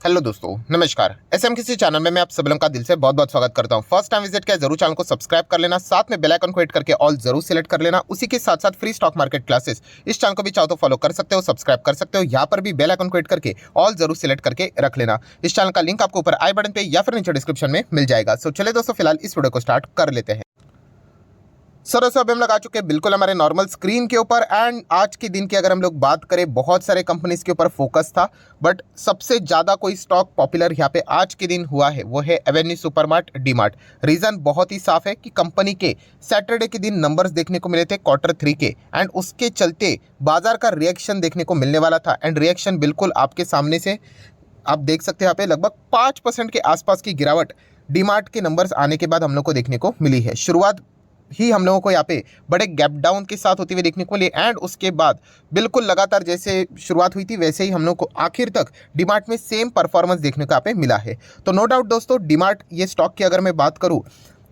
Hello दोस्तों, नमस्कार। SM किसी चैनल में मैं आप सभी लोगों का दिल से बहुत बहुत स्वागत करता हूं। फर्स्ट टाइम विजिट किया जरूर चैनल को सब्सक्राइब कर लेना, साथ में बेल आइकन को हिट करके ऑल जरूर सिलेक्ट कर लेना। उसी के साथ साथ फ्री स्टॉक मार्केट क्लासेस इस चैनल को भी चाहो तो फॉलो कर सकते हो, सब्सक्राइब कर सकते हो। यहाँ पर भी बेल आइकन को हिट करके ऑल जरूर सिलेक्ट करके रख लेना। इस चैनल का लिंक आपको ऊपर आई बटन पे या फिर नीचे डिस्क्रिप्शन में मिल जाएगा। सो चले दोस्तों, फिलहाल इस वीडियो को स्टार्ट कर लेते हैं। सर दोस्तों, अभी हम लोग आ चुके हैं बिल्कुल हमारे नॉर्मल स्क्रीन के ऊपर। एंड आज के दिन की अगर हम लोग बात करें, बहुत सारे कंपनीज के ऊपर फोकस था, बट सबसे ज़्यादा कोई स्टॉक पॉपुलर यहाँ पे आज के दिन हुआ है वो है एवेन्यू सुपरमार्ट, डीमार्ट। रीज़न बहुत ही साफ है कि कंपनी के सैटरडे के दिन नंबर्स देखने को मिले थे Q3 के, एंड उसके चलते बाजार का रिएक्शन देखने को मिलने वाला था। एंड रिएक्शन बिल्कुल आपके सामने से आप देख सकते हैं। यहाँ पे लगभग 5% के आसपास की गिरावट डीमार्ट के नंबर्स आने के बाद हम लोग को देखने को मिली है। शुरुआत ही हम लोगों को यहाँ पे बड़े गैप डाउन के साथ होती हुई देखने को मिली, एंड उसके बाद बिल्कुल लगातार जैसे शुरुआत हुई थी वैसे ही हम लोग को आखिर तक डीमार्ट में सेम परफॉर्मेंस देखने को यहाँ पे मिला है। तो नो डाउट दोस्तों, डीमार्ट ये स्टॉक की अगर मैं बात करूँ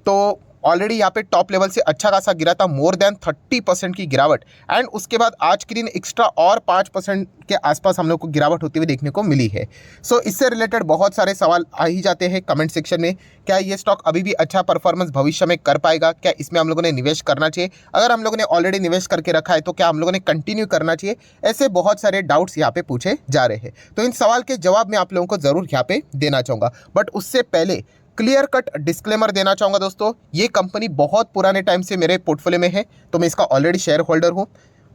तो ऑलरेडी यहाँ पे टॉप लेवल से अच्छा खासा गिरा था, मोर देन 30% की गिरावट। एंड उसके बाद आज के दिन एक्स्ट्रा और 5% के आसपास हम लोग को गिरावट होती हुई देखने को मिली है। सो इससे रिलेटेड बहुत सारे सवाल आ ही जाते हैं कमेंट सेक्शन में। क्या ये स्टॉक अभी भी अच्छा परफॉर्मेंस भविष्य में कर पाएगा? क्या इसमें हम लोगों ने निवेश करना चाहिए? अगर हम लोगों ने ऑलरेडी निवेश करके रखा है तो क्या हम लोगों ने कंटिन्यू करना चाहिए? ऐसे बहुत सारे डाउट्स यहाँ पे पूछे जा रहे हैं। तो इन सवाल के जवाब मैं आप लोगों को ज़रूर यहाँ पे देना चाहूँगा, बट उससे पहले क्लियर कट डिस्क्लेमर देना चाहूँगा दोस्तों। ये कंपनी बहुत पुराने टाइम से मेरे पोर्टफोलियो में है, तो मैं इसका ऑलरेडी शेयर होल्डर हूँ।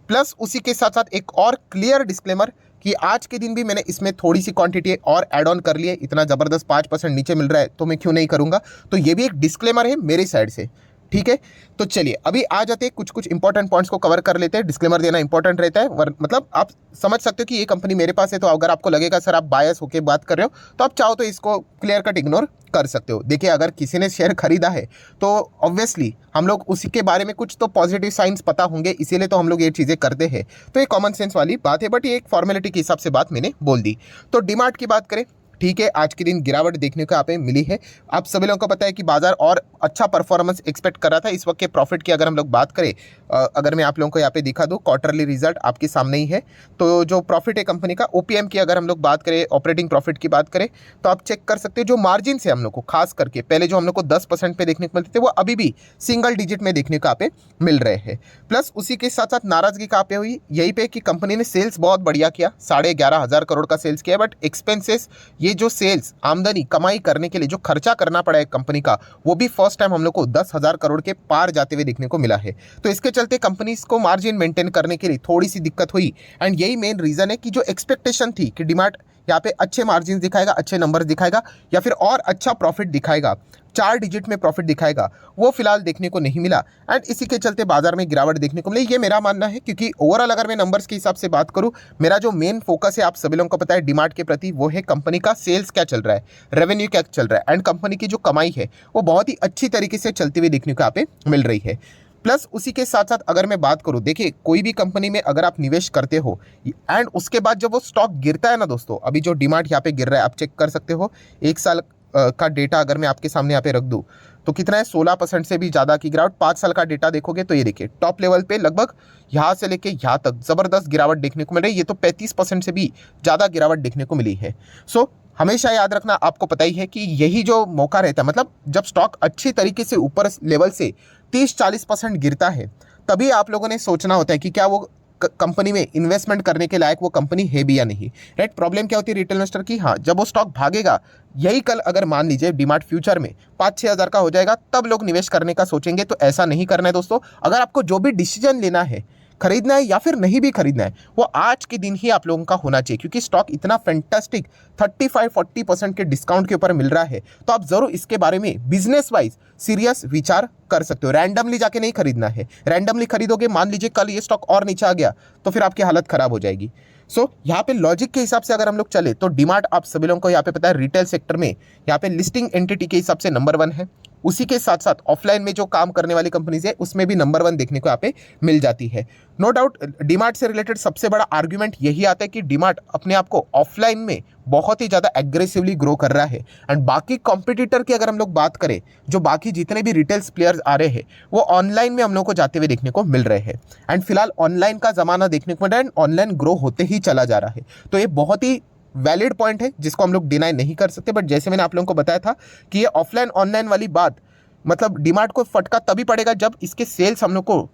प्लस उसी के साथ साथ एक और क्लियर डिस्क्लेमर कि आज के दिन भी मैंने इसमें थोड़ी सी क्वांटिटी और ऐड ऑन कर ली है। इतना ज़बरदस्त 5% नीचे मिल रहा है तो मैं क्यों नहीं करूँगा। तो ये भी एक डिस्क्लेमर है मेरी साइड से, ठीक है। तो चलिए अभी आ जाते हैं, कुछ कुछ इंपॉर्टेंट पॉइंट्स को कवर कर लेते हैं। डिस्क्लेमर देना इंपॉर्टेंट रहता है, मतलब आप समझ सकते हो कि ये कंपनी मेरे पास है, तो अगर आपको लगेगा सर आप बायस होकर बात कर रहे हो तो आप चाहो तो इसको क्लियर कट इग्नोर कर सकते हो। देखिए, अगर किसी ने शेयर खरीदा है तो ऑब्वियसली हम लोग उसी के बारे में कुछ तो पॉजिटिव साइंस पता होंगे, इसीलिए तो हम लोग ये चीज़ें करते हैं। तो ये कॉमन सेंस वाली बात है, बट ये एक फॉर्मेलिटी के हिसाब से बात मैंने बोल दी। तो डीमार्ट की बात करें, ठीक है, आज के दिन गिरावट देखने को यहाँ पे मिली है। आप सभी लोगों को पता है कि बाजार और अच्छा परफॉर्मेंस एक्सपेक्ट कर रहा था। इस वक्त के प्रॉफिट की अगर हम लोग बात करें, अगर मैं आप लोगों को यहाँ पे दिखा दूँ, क्वार्टरली रिजल्ट आपके सामने ही है। तो जो प्रॉफिट है कंपनी का, ओपीएम की अगर हम लोग बात करें, ऑपरेटिंग प्रॉफिट की बात करें, तो आप चेक कर सकते हो जो मार्जिन है हम लोग को, खास करके पहले जो हम लोग को 10% पे देखने को मिलते थे वो अभी भी सिंगल डिजिट में देखने को यहाँ पे मिल रहे हैं। प्लस उसी के साथ साथ नाराजगी कहाँ पे हुई, यही पे कि कंपनी ने सेल्स बहुत बढ़िया किया, 11,500 करोड़ का सेल्स किया, बट एक्सपेंसेस, ये जो सेल्स आमदनी कमाई करने के लिए जो खर्चा करना पड़ा है कंपनी का, वो भी फर्स्ट टाइम हम लोग को 10,000 करोड़ के पार जाते हुए देखने को मिला है। तो इसके चलते कंपनी को मार्जिन मेंटेन करने के लिए थोड़ी सी दिक्कत हुई। एंड यही मेन रीजन है कि जो एक्सपेक्टेशन थी कि डीमार्ट यहाँ पे अच्छे मार्जिन दिखाएगा, अच्छे नंबर दिखाएगा, या फिर और अच्छा प्रॉफिट दिखाएगा, 4 डिजिट में प्रॉफिट दिखाएगा, वो फिलहाल देखने को नहीं मिला। एंड इसी के चलते बाजार में गिरावट देखने को मिली, ये मेरा मानना है। क्योंकि ओवरऑल अगर मैं नंबर्स के हिसाब से बात करूं, मेरा जो मेन फोकस है आप सभी लोगों को पता है डीमार्ट के प्रति, वो है कंपनी का सेल्स क्या चल रहा है, रेवेन्यू क्या चल रहा है, एंड कंपनी की जो कमाई है वो बहुत ही अच्छी तरीके से चलती हुई देखने को यहाँ पे मिल रही है। प्लस उसी के साथ साथ अगर मैं बात करूं, देखिए कोई भी कंपनी में अगर आप निवेश करते हो एंड उसके बाद जब वो स्टॉक गिरता है ना दोस्तों, अभी जो डीमार्ट यहाँ पे गिर रहा है आप चेक कर सकते हो। 1 साल का डेटा अगर मैं आपके सामने यहाँ पे रख दूं तो कितना है, 16% से भी ज़्यादा की गिरावट। 5 साल का डेटा देखोगे तो ये देखिए टॉप लेवल पे लगभग यहाँ से लेके यहाँ तक ज़बरदस्त गिरावट देखने को मिल रही है। ये तो 35% से भी ज़्यादा गिरावट देखने को मिली है। सो हमेशा याद रखना, आपको पता ही है कि यही जो मौका रहता है, मतलब जब स्टॉक अच्छी तरीके से ऊपर लेवल से 30-40% गिरता है, तभी आप लोगों ने सोचना होता है कि क्या वो कंपनी में इन्वेस्टमेंट करने के लायक वो कंपनी है भी या नहीं, राइट। प्रॉब्लम क्या होती है रिटेल इन्वेस्टर की, हाँ, जब वो स्टॉक भागेगा, यही कल अगर मान लीजिए डीमार्ट फ्यूचर में 5-6 हज़ार का हो जाएगा, तब लोग निवेश करने का सोचेंगे। तो ऐसा नहीं करना है दोस्तों। अगर आपको जो भी डिसीजन लेना है, खरीदना है या फिर नहीं भी खरीदना है, वो आज के दिन ही आप लोगों का होना चाहिए। क्योंकि स्टॉक इतना फैंटास्टिक 35-40% के डिस्काउंट के ऊपर मिल रहा है, तो आप जरूर इसके बारे में बिजनेस वाइज सीरियस विचार कर सकते हो। रैंडमली जाके नहीं खरीदना है। रैंडमली खरीदोगे, मान लीजिए कल ये स्टॉक और नीचे आ गया, तो फिर आपकी हालत खराब हो जाएगी। सो यहाँ पे लॉजिक के हिसाब से अगर हम लोग चले तो डीमार्ट आप सभी लोगों को यहाँ पे पता है रिटेल सेक्टर में यहाँ पे लिस्टिंग एंटिटी के हिसाब से नंबर 1 है। उसी के साथ साथ ऑफलाइन में जो काम करने वाली कंपनीज है उसमें भी नंबर 1 देखने को यहाँ पे मिल जाती है। नो डाउट डीमार्ट से रिलेटेड सबसे बड़ा आर्ग्यूमेंट यही आता है कि डीमार्ट अपने आप को ऑफलाइन में बहुत ही ज़्यादा एग्रेसिवली ग्रो कर रहा है। एंड बाकी कॉम्पिटिटर की अगर हम लोग बात करें, जो बाकी जितने भी रिटेल्स प्लेयर्स आ रहे हैं वो ऑनलाइन में हम लोग को जाते हुए देखने को मिल रहे हैं। एंड फिलहाल ऑनलाइन का ज़माना देखने को मिल रहा है, ऑनलाइन ग्रो होते ही चला जा रहा है। तो ये बहुत ही वैलिड पॉइंट है जिसको हम लोग डिनाई नहीं कर सकते। बट जैसे मैंने आप लोगों को बताया था कि ये ऑफलाइन ऑनलाइन वाली बात, मतलब डीमार्ट को फटका तभी पड़ेगा जब इसके सेल्स हम लोग को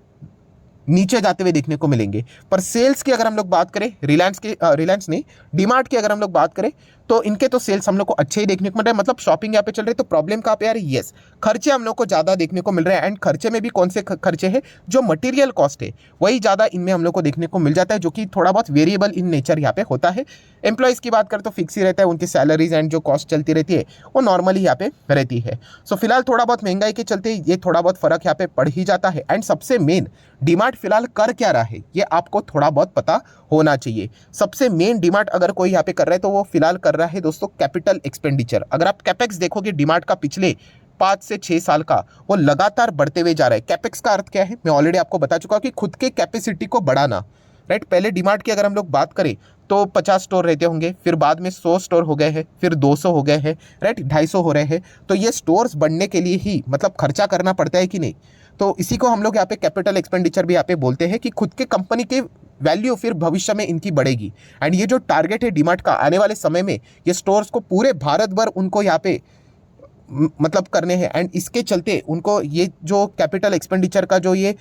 नीचे जाते हुए देखने को मिलेंगे। पर सेल्स की अगर हम लोग बात करें, रिलायंस नहीं, डीमार्ट की अगर हम लोग बात करें, तो इनके तो सेल्स हम लोग को अच्छे ही देखने को मिल रहे हैं। मतलब शॉपिंग यहाँ पे चल रही है। तो प्रॉब्लम कहाँ पे आ रही है? यस, खर्चे हम लोग को ज़्यादा देखने को मिल रहे हैं। एंड खर्चे में भी कौन से खर्चे हैं? जो मटेरियल कॉस्ट है वही ज़्यादा इनमें हम लोग को देखने को मिल जाता है, जो कि थोड़ा बहुत वेरिएबल इन नेचर यहाँ पे होता है। एम्प्लॉइज़ की बात करें तो फिक्स ही रहता है, उनकी सैलरीज एंड जो कॉस्ट चलती रहती है वो नॉर्मली यहाँ पे रहती है। सो फिलहाल थोड़ा बहुत महंगाई के चलते ये थोड़ा बहुत फर्क यहाँ पे पड़ ही जाता है। एंड सबसे मेन, डीमार्ट फिलहाल कर क्या रहा है ये आपको थोड़ा बहुत पता होना चाहिए। सबसे मेन डीमार्ट अगर कोई यहाँ पे कर रहा है तो वो फिलहाल कर रहा है दोस्तों कैपिटल एक्सपेंडिचर। अगर आप कैपेक्स देखोगे डीमार्ट का पिछले 5 से 6 साल का, वो लगातार बढ़ते हुए जा रहा है। कैपेक्स का अर्थ क्या है? मैं ऑलरेडी आपको बता चुका हूं कि खुद के कैपेसिटी को बढ़ाना, राइट। पहले डीमार्ट की अगर हम लोग बात करें तो 50 स्टोर रहते होंगे, फिर बाद में 100 स्टोर हो गए हैं, फिर 200 हो गए हैं, राइट, 250 हो रहे हैं। तो ये स्टोर्स बढ़ने के लिए ही मतलब खर्चा करना पड़ता है कि नहीं? तो इसी को हम लोग यहाँ पे कैपिटल एक्सपेंडिचर भी यहाँ पे बोलते हैं कि खुद के कंपनी के वैल्यू फिर भविष्य में इनकी बढ़ेगी। एंड ये जो टारगेट है डीमार्ट का आने वाले समय में, ये स्टोर्स को पूरे भारत भर उनको यहाँ पे मतलब करने हैं। एंड इसके चलते उनको ये जो कैपिटल एक्सपेंडिचर का जो ये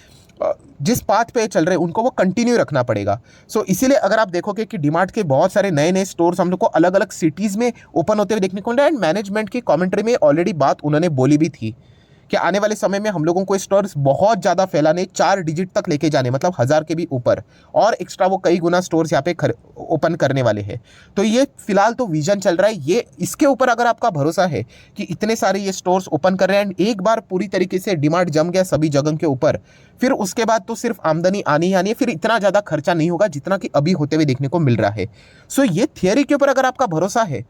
जिस पाथ पे चल रहे हैं उनको वो कंटिन्यू रखना पड़ेगा। सो इसीलिए अगर आप देखोगे कि डीमार्ट के बहुत सारे नए नए स्टोर्स हम लोग को अलग अलग सिटीज़ में ओपन होते हुए देखने को मिल रहा है। एंड मैनेजमेंट की कमेंट्री में ऑलरेडी बात उन्होंने बोली भी थी कि आने वाले समय में हम लोगों को स्टोर्स बहुत ज़्यादा फैलाने, 4 डिजिट तक लेके जाने, मतलब 1000 के भी ऊपर, और एक्स्ट्रा वो कई गुना स्टोर्स यहाँ पे ओपन करने वाले हैं। तो ये फिलहाल तो विजन चल रहा है। ये इसके ऊपर अगर आपका भरोसा है कि इतने सारे ये स्टोर्स ओपन कर रहे हैं एंड एक बार पूरी तरीके से डिमांड जम गया सभी जगह के ऊपर, फिर उसके बाद तो सिर्फ आमदनी आनी ही आनी है। फिर इतना ज़्यादा खर्चा नहीं होगा जितना कि अभी होते हुए देखने को मिल रहा है। सो ये थियरी के ऊपर अगर आपका भरोसा है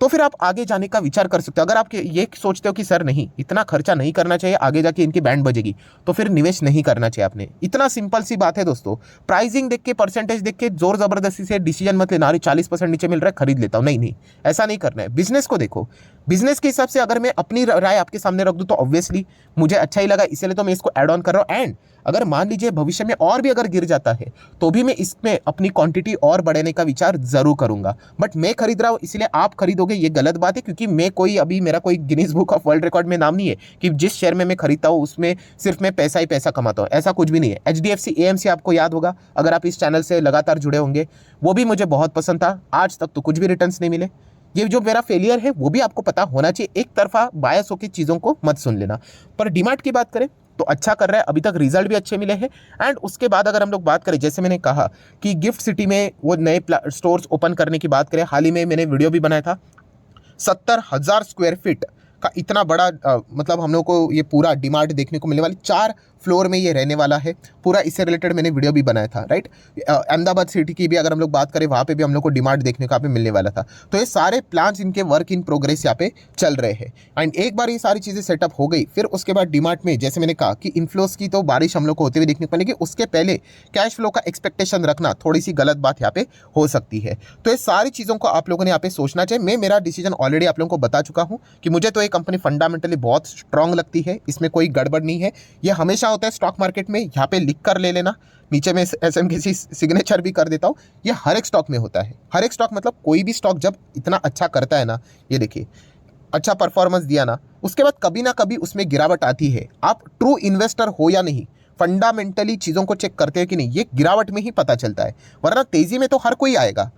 तो फिर आप आगे जाने का विचार कर सकते हो। अगर आप ये सोचते हो कि सर नहीं, इतना खर्चा नहीं करना चाहिए, आगे जाके इनकी बैंड बजेगी, तो फिर निवेश नहीं करना चाहिए आपने। इतना सिंपल सी बात है दोस्तों। प्राइसिंग देख के, परसेंटेज देख के जोर जबरदस्ती से डिसीजन मत लेना, अरे 40% नीचे मिल रहा है खरीद लेता हूँ, नहीं नहीं, ऐसा नहीं करना है। बिजनेस को देखो, बिजनेस के हिसाब से अगर मैं अपनी राय आपके सामने रख दूँ तो ऑब्वियसली मुझे अच्छा ही लगा, इसलिए तो मैं इसको ऐड ऑन कर रहा हूँ। एंड अगर मान लीजिए भविष्य में और भी अगर गिर जाता है तो भी मैं इसमें अपनी क्वांटिटी और बढ़ाने का विचार जरूर करूंगा। बट मैं खरीद रहा हूं इसलिए आप खरीदोगे ये गलत बात है, क्योंकि मैं कोई, अभी मेरा कोई Guinness book of world record में नाम नहीं है कि जिस शेयर में मैं खरीदता हूं उसमें सिर्फ मैं पैसा ही पैसा कमाता हूं, ऐसा कुछ भी नहीं है। HDFC AMC आपको याद होगा अगर आप इस चैनल से लगातार जुड़े होंगे, वो भी मुझे बहुत पसंद था। आज तक तो कुछ भी रिटर्न्स नहीं मिले। ये जो मेरा फेलियर है वो भी आपको पता होना चाहिए। एक तरफा बायस होकर चीज़ों को मत सुन लेना। पर डीमार्ट की बात करें तो अच्छा कर रहा है, अभी तक रिजल्ट भी अच्छे मिले हैं। एंड उसके बाद अगर हम लोग बात करें, जैसे मैंने कहा कि गिफ्ट सिटी में वो नए स्टोर्स ओपन करने की बात करें, हाल ही में मैंने वीडियो भी बनाया था। 70,000 स्क्वायर फीट का इतना बड़ा मतलब हम लोग को ये पूरा डीमार्ट देखने को मिलने वाली, 4 फ्लोर में ये रहने वाला है पूरा। इससे रिलेटेड मैंने वीडियो भी बनाया था, राइट। अहमदाबाद सिटी की भी अगर हम लोग बात करें, वहाँ पे भी हम लोग को डीमार्ट देखने को यहाँ पे मिलने वाला था। तो ये सारे प्लान्स, इनके वर्क इन प्रोग्रेस यहाँ पे चल रहे हैं। एंड एक बार ये सारी चीज़ें सेटअप हो गई, फिर उसके बाद डीमार्ट में जैसे मैंने कहा कि इन्फ्लोस की तो बारिश हम लोग को होते हुए देखने को मिलेगी, उसके पहले कैश फ्लो का एक्सपेक्टेशन रखना थोड़ी सी गलत बात यहाँ पे हो सकती है। तो ये सारी चीज़ों को आप लोगों ने यहाँ पे सोचना चाहिए। मैं मेरा डिसीजन ऑलरेडी आप लोगों को बता चुका हूँ कि मुझे तो ये कंपनी फंडामेंटली बहुत स्ट्रांग लगती है, इसमें कोई गड़बड़ नहीं है। ये हमेशा होता है स्टॉक मार्केट में, यहाँ पे लिख कर ले लेना, नीचे में SMKC सिग्नेचर भी कर देता हूँ। ये हर एक स्टॉक में होता है। हर एक स्टॉक मतलब कोई भी स्टॉक जब इतना अच्छा करता है ना, ये देखिए अच्छा परफॉर्मेंस दिया ना, उसके बाद कभी ना कभी उसमें गिरावट आती है। आप ट्रू इन्वेस्टर हो या नहीं, फंडामेंटली चीज़ों को चेक करते हैं कि नहीं, ये गिरावट में ही पता चलता है। वरना तेज़ी में तो हर कोई आएगा,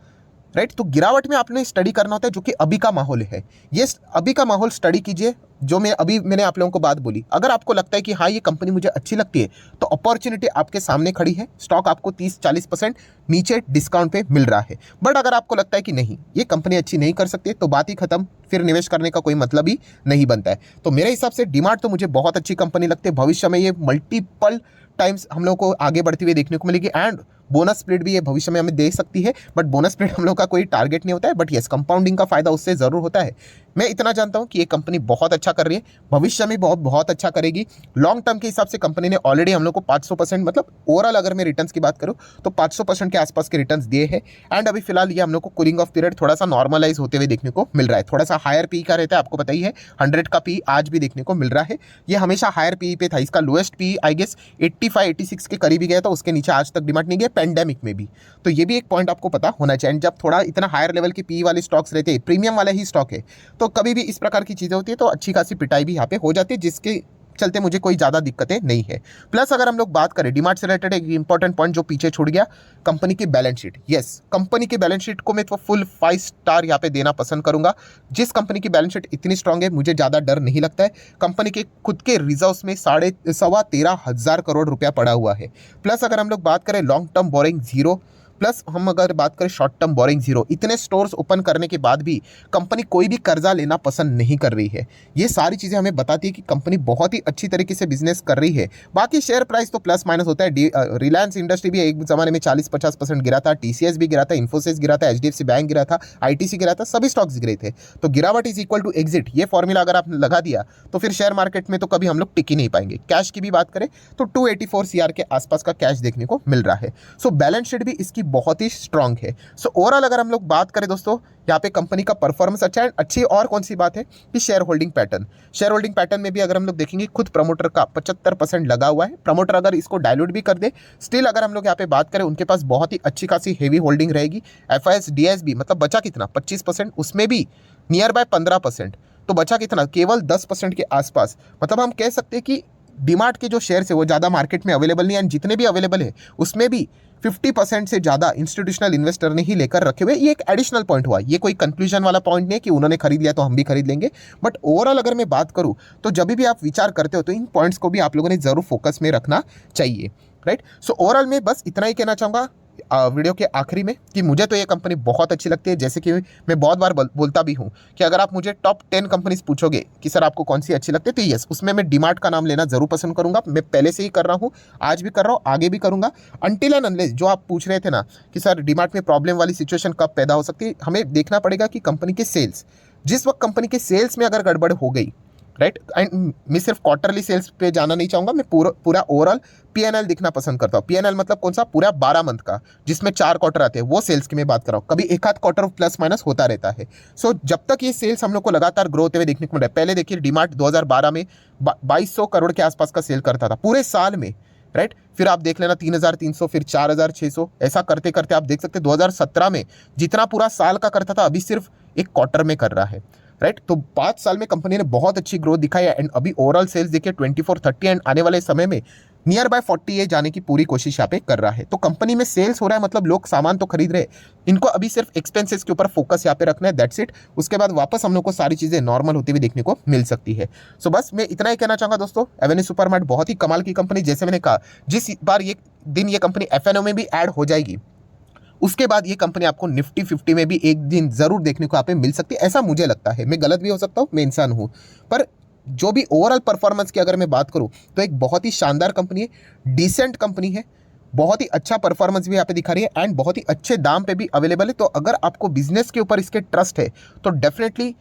राइट। तो गिरावट में आपने स्टडी करना होता है, जो कि अभी का माहौल है। ये अभी का माहौल स्टडी कीजिए, जो मैंने आप लोगों को बात बोली। अगर आपको लगता है कि हाँ ये कंपनी मुझे अच्छी लगती है, तो अपॉर्चुनिटी आपके सामने खड़ी है। स्टॉक आपको 30-40% नीचे डिस्काउंट पे मिल रहा है। बट अगर आपको लगता है कि नहीं ये कंपनी अच्छी नहीं कर सकती, तो बात ही खत्म, फिर निवेश करने का कोई मतलब ही नहीं बनता है। तो मेरे हिसाब से डीमार्ट तो मुझे बहुत अच्छी कंपनी लगती है। भविष्य में ये मल्टीपल टाइम्स हम लोग को आगे बढ़ती हुई देखने को मिलेगी। एंड बोनस स्प्लिट भी ये भविष्य में हमें दे सकती है, बट बोनस स्प्लिट हम लोग का कोई टारगेट नहीं होता है। बट यस, कंपाउंडिंग का फायदा उससे ज़रूर होता है। मैं इतना जानता हूं कि ये कंपनी बहुत अच्छा कर रही है, भविष्य में बहुत बहुत अच्छा करेगी। लॉन्ग टर्म के हिसाब से कंपनी ने ऑलरेडी हम लोग को 500% मतलब ओवरऑल अगर मैं रिटर्न्स की बात करूं तो 500% के आसपास के रिटर्न्स दिए हैं। एंड अभी फिलहाल ये हम लोग को कूलिंग ऑफ पीरियड थोड़ा सा नॉर्मलाइज होते हुए देखने को मिल रहा है। थोड़ा सा हायर पी का रहता है, आपको पता ही है 100 का पी आज भी देखने को मिल रहा है। ये हमेशा हायर पी पे था, इसका लोएस्ट पी आई गेस 85-86 के करीब ही गया था, उसके नीचे आज तक डिमांड नहीं गया पैंडेमिक में भी। तो ये भी एक पॉइंट आपको पता होना चाहिए। जब थोड़ा इतना हायर लेवल के पी वाले स्टॉक्स रहते हैं, प्रीमियम वाला ही स्टॉक है, तो कभी भी इस प्रकार की चीज़ें होती है तो अच्छी खासी पिटाई भी यहाँ पे हो जाती है, जिसके चलते मुझे कोई ज़्यादा दिक्कतें नहीं है। प्लस अगर हम लोग बात करें डीमार्ट से रिलेटेड एक इंपॉर्टेंट पॉइंट जो पीछे छूट गया, कंपनी की बैलेंस शीट। यस, कंपनी की बैलेंस शीट को मैं तो फुल 5 स्टार यहाँ पे देना पसंद करूंगा। जिस कंपनी की बैलेंस शीट इतनी स्ट्रांग है, मुझे ज़्यादा डर नहीं लगता है। कंपनी के खुद के रिजर्व्स में 13,500 करोड़ रुपया पड़ा हुआ है। प्लस अगर हम लोग बात करें long term borrowing zero, plus हम अगर बात करें शॉर्ट टर्म बोरिंग जीरो, इतने स्टोर्स ओपन करने के बाद भी कंपनी कोई भी कर्जा लेना पसंद नहीं कर रही है। ये सारी चीज़ें हमें बताती है कि कंपनी बहुत ही अच्छी तरीके से बिजनेस कर रही है। बाकी शेयर प्राइस तो प्लस माइनस होता है। रिलायंस इंडस्ट्री भी एक ज़माने में 40-50% गिरा था, TCS भी गिरा था, इन्फोसिस गिरा था, HDFC बैंक गिरा था, ITC गिरा था, सभी स्टॉक्स गिरे थे। तो गिरावट इज इक्वल टू एग्जिट, ये फॉर्मूला अगर आपने लगा दिया तो फिर शेयर मार्केट में तो कभी हम लोग टिक ही नहीं पाएंगे। कैश की भी बात करें तो 284 CR के आसपास का कैश देखने को मिल रहा है। सो बैलेंस शीट भी इसकी बहुत ही स्ट्रांग है। सो ओवरऑल अगर हम लोग बात करें दोस्तों, यहाँ पे कंपनी का परफॉर्मेंस अच्छा है। अच्छी और कौन सी बात है कि share holding pattern, share holding pattern में भी अगर हम लोग देखेंगे खुद प्रमोटर का 75% लगा हुआ है। प्रमोटर अगर इसको डायल्यूट भी कर दे, स्टिल अगर हम लोग यहाँ पे बात करें उनके पास बहुत ही अच्छी खासी हेवी होल्डिंग रहेगी। FIS DIS भी मतलब बचा कितना 25%, उसमें भी नियर बाय 15%, तो बचा कितना केवल 10% के आसपास। मतलब हम कह सकते हैं कि डीमार्ट के जो शेयर्स है वो ज़्यादा मार्केट में अवेलेबल नहीं है, जितने भी अवेलेबल है उसमें भी 50% से ज़्यादा इंस्टीट्यूशनल इन्वेस्टर ने ही लेकर रखे हुए। ये एक एडिशनल पॉइंट हुआ, ये कोई कंक्लूजन वाला पॉइंट नहीं है कि उन्होंने खरीद लिया तो हम भी खरीद लेंगे। बट ओवरऑल अगर मैं बात करूँ तो जब भी आप विचार करते हो तो इन पॉइंट्स को भी आप लोगों ने ज़रूर फोकस में रखना चाहिए, राइट। सो ओवरऑल मैं बस इतना ही कहना चाहूँगा वीडियो के आखिरी में कि मुझे तो ये कंपनी बहुत अच्छी लगती है। जैसे कि मैं बहुत बार बोलता भी हूँ कि अगर आप मुझे टॉप 10 कंपनीज पूछोगे कि सर आपको कौन सी अच्छी लगती है, तो यस, उसमें मैं डीमार्ट का नाम लेना जरूर पसंद करूंगा। मैं पहले से ही कर रहा हूँ, आज भी कर रहा हूँ, आगे भी करूंगा। अनटिल एंड अनलेस जो आप पूछ रहे थे ना कि सर डीमार्ट में प्रॉब्लम वाली सिचुएशन कब पैदा हो सकती है, हमें देखना पड़ेगा कि कंपनी के सेल्स, जिस वक्त कंपनी के सेल्स में अगर गड़बड़ हो गई, राइट। एंड मैं सिर्फ क्वार्टरली सेल्स पे जाना नहीं चाहूँगा, मैं पूरा ओवरऑल PNL दिखना पसंद करता हूँ। PNL मतलब कौन सा, पूरा 12 मंथ का, जिसमें 4 क्वार्टर आते हैं, वो सेल्स की मैं बात कर रहा हूँ। कभी एक आध क्वार्टर प्लस माइनस होता रहता है। सो जब तक ये सेल्स हम लोग को लगातार ग्रो होते हुए देखने को मिल रहा है। पहले देखिए डीमार्ट 2012 में 2200 करोड़ के आसपास का सेल करता था पूरे साल में, राइट। फिर आप देख लेना 3300, फिर 4600, ऐसा करते करते आप देख सकते 2017 में जितना पूरा साल का करता था, अभी सिर्फ एक क्वार्टर में कर रहा है, राइट। तो 5 साल में कंपनी ने बहुत अच्छी ग्रोथ दिखाई है। एंड अभी ओवरऑल सेल्स देखिए 24-30 एंड आने वाले समय में नियर बाय 40 जाने की पूरी कोशिश यहाँ पे कर रहा है। तो कंपनी में सेल्स हो रहा है, मतलब लोग सामान तो खरीद रहे हैं। इनको अभी सिर्फ एक्सपेंसेस के ऊपर फोकस यहाँ पे रखना है, दैट्स इट। उसके बाद वापस हम लोग को सारी चीज़ें नॉर्मल होती हुई देखने को मिल सकती है। सो बस मैं इतना ही कहना चाहूँगा दोस्तों, एवेन्यू सुपरमार्ट बहुत ही कमाल की कंपनी। जैसे मैंने कहा, जिस बार ये दिन ये कंपनी FNO में भी ऐड हो जाएगी, उसके बाद ये कंपनी आपको निफ्टी 50 में भी एक दिन जरूर देखने को यहाँ पे मिल सकती है, ऐसा मुझे लगता है। मैं गलत भी हो सकता हूँ, मैं इंसान हूँ, पर जो भी ओवरऑल परफॉर्मेंस की अगर मैं बात करूँ तो एक बहुत ही शानदार कंपनी है, डिसेंट कंपनी है, बहुत ही अच्छा परफॉर्मेंस भी यहाँ पे दिखा रही है एंड बहुत ही अच्छे दाम पे भी अवेलेबल है। तो अगर आपको बिजनेस के ऊपर इसके ट्रस्ट है तो डेफिनेटली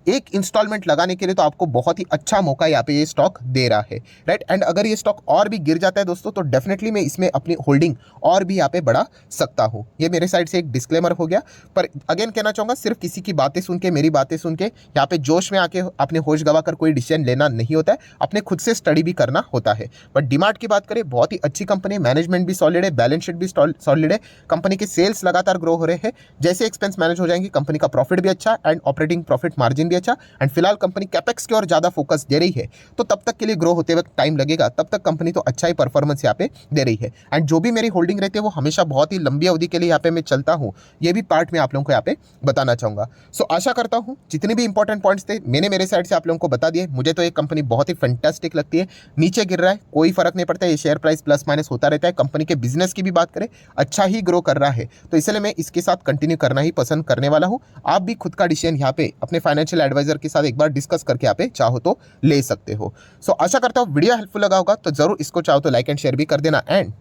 एक इंस्टॉलमेंट लगाने के लिए तो आपको बहुत ही अच्छा मौका यहाँ पे ये स्टॉक दे रहा है, राइट। एंड अगर ये स्टॉक और भी गिर जाता है दोस्तों तो डेफिनेटली मैं इसमें अपनी होल्डिंग और भी यहाँ पे बढ़ा सकता हूँ। ये मेरे साइड से एक डिस्क्लेमर हो गया। पर अगेन कहना चाहूँगा, सिर्फ किसी की बातें सुन के, मेरी बातें सुन के यहाँ पे जोश में आके अपने होश गवा कर कोई डिसीजन लेना नहीं होता है, अपने खुद से स्टडी भी करना होता है। बट डीमार्ट की बात करें, बहुत ही अच्छी कंपनी है, मैनेजमेंट भी सॉलिड है, बैलेंस शीट भी सॉलिड है, कंपनी के सेल्स लगातार ग्रो हो रहे हैं। जैसे एक्सपेंस मैनेज हो जाएंगे, कंपनी का प्रॉफिट भी अच्छा एंड ऑपरेटिंग प्रॉफिट मार्जिन भी अच्छा। एंड फिलहाल कंपनी कैपेक्स की ओर ज्यादा फोकस दे रही है, तो तब तक के लिए ग्रो होते वक्त टाइम लगेगा, तब तक कंपनी तो अच्छा ही परफॉर्मेंस यहाँ पे दे रही है। एंड जो भी मेरी होल्डिंग रहती है वो हमेशा बहुत ही लंबी अवधि के लिए यहाँ पे मैं चलता हूँ, ये भी पार्ट में आप लोगों को यहाँ पे बताना चाहूंगा। सो आशा करता हूँ जितने भी इंपॉर्टेंट पॉइंट्स थे मैंने मेरे साइड से आप लोगों को बता दिए। मुझे तो ये कंपनी बहुत ही फैंटास्टिक लगती है। नीचे गिर रहा है कोई फर्क नहीं पड़ता, ये शेयर प्राइस प्लस माइनस होता रहता है। कंपनी के बिजनेस की भी बात करें, अच्छा ही ग्रो कर रहा है, तो इसलिए मैं इसके साथ कंटिन्यू करना ही पसंद करने वाला हूँ। आप भी खुद का डिसीजन यहाँ पे अपने फाइनेंशियल एडवाइजर के साथ एक बार डिस्कस करके यहाँ पे चाहो तो ले सकते हो। सो आशा करता हूँ वीडियो हेल्पफुल लगा होगा, तो जरूर इसको चाहो तो लाइक एंड शेयर भी कर देना। एंड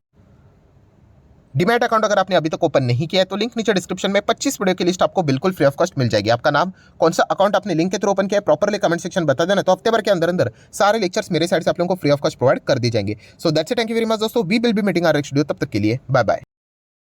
डीमैट अकाउंट अगर आपने अभी तक ओपन नहीं किया है तो लिंक नीचे डिस्क्रिप्शन में 25 वीडियो की लिस्ट आपको बिल्कुल फ्री ऑफ कॉस्ट मिल जाएगी। आपका नाम, कौन सा अकाउंट आपने लिंक के थ्रू ओपन किया है, प्रॉपरली कमेंट सेक्शन बता देना, तो हफ्ते भर के अंदर अंदर सारे लेक्चर्स मेरे साइड से आप लोगों को फ्री ऑफ कॉस्ट प्रोवाइड कर दी जाएंगे। So that's it, thank you very much दोस्तों, we will be meeting our next video, तब तक के लिए बाय बाय।